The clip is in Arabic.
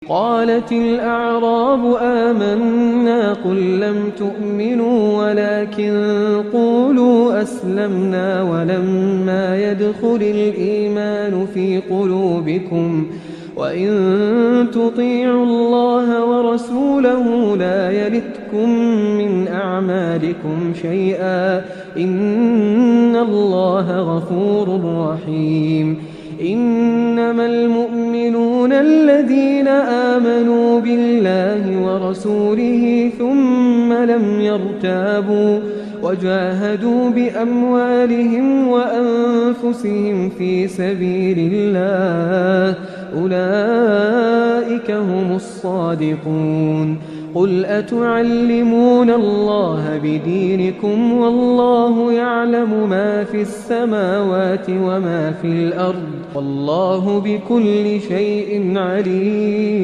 قالت الأعراب آمنا قل لم تؤمنوا ولكن قولوا أسلمنا ولما يدخل الإيمان في قلوبكم وإن تطيعوا الله ورسوله لا يلتكم من أعمالكم شيئا إن الله غفور رحيم. إنما المؤمنون الذين آمنوا بالله ورسوله ثم لم يرتابوا وجاهدوا بأموالهم وأنفسهم في سبيل الله أولئك هم الصادقون. قل أتعلمون الله بدينكم والله يعلم ما في السماوات وما في الأرض والله بكل شيء عليم.